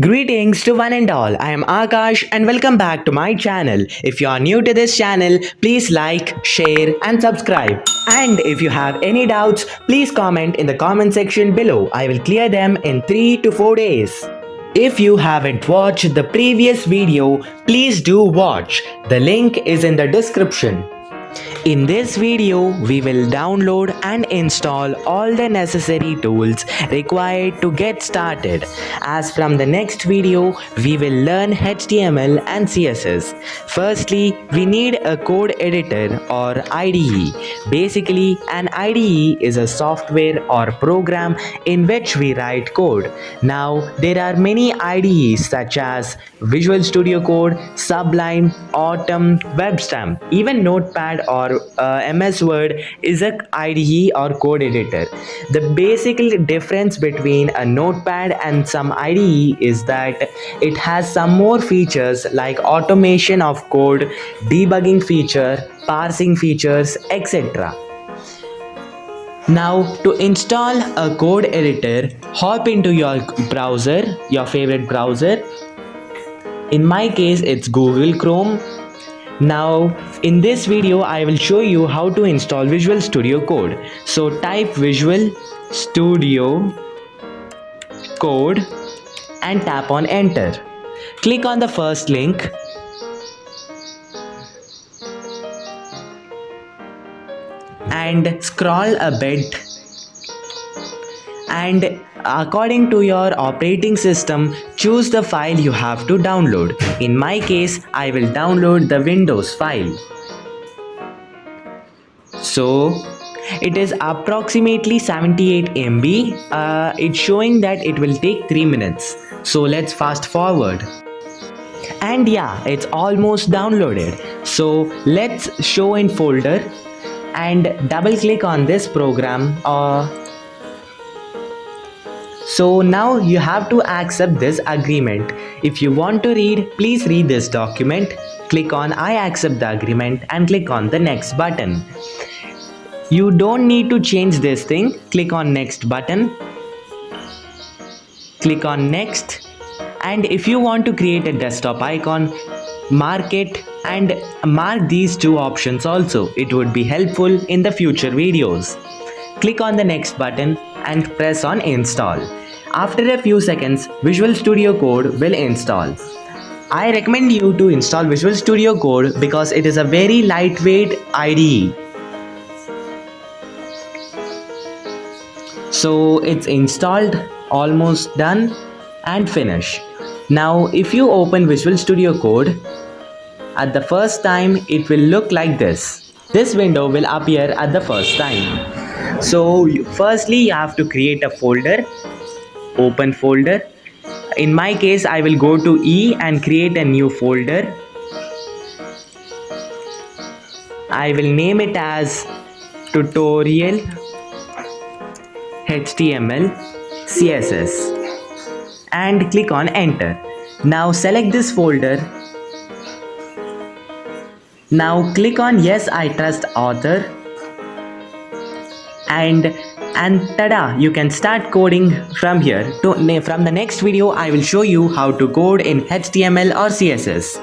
Greetings to one and all. I am Akash and welcome back to my channel. If you are new to this channel, please like, share and subscribe. And if you have any doubts, please comment in the comment section below. I will clear them in 3 to 4 days. If you haven't watched the previous video, please do watch. The link is in the description. In this video, we will download and install all the necessary tools required to get started. As from the next video, we will learn HTML and CSS. Firstly, we need a code editor or IDE. Basically, an IDE is a software or program in which we write code. Now, there are many IDEs such as Visual Studio Code, Sublime, Autumn, WebStamp, even Notepad or MS Word is a IDE or code editor. The basic difference between a Notepad and some IDE is that it has some more features like automation of code, debugging feature, parsing features, etc. Now, to install a code editor, hop into your browser, your favorite browser. In my case, it's Google Chrome. Now, in this video, I will show you how to install Visual Studio Code. So type Visual Studio Code and tap on enter. Click on the first link. And scroll a bit. And according to your operating system, choose the file you have to download. In my case, I will download the Windows file. So, it is approximately 78 MB. It's showing that it will take 3 minutes. So, let's fast forward. And yeah, it's almost downloaded. So, let's show in folder and double click on this program. So now you have to accept this agreement. If you want to read, please read this document. Click on I accept the agreement and click on the next button. You don't need to change this thing. Click on next button. Click on next. And if you want to create a desktop icon, mark it and mark these two options also. It would be helpful in the future videos. Click on the next button and press on install. After a few seconds, Visual Studio Code will install. I recommend you to install Visual Studio Code because it is a very lightweight IDE. So it's installed, almost done and finished. Now if you open Visual Studio Code, at the first time it will look like this. This window will appear at the first time. So firstly you have to create a folder, open folder. In my case I will go to E and create a new folder. I will name it as tutorial HTML CSS and click on enter. Now select this folder. Now click on yes I trust author. And tada, you can start coding from here. From the next video, I will show you how to code in HTML or CSS.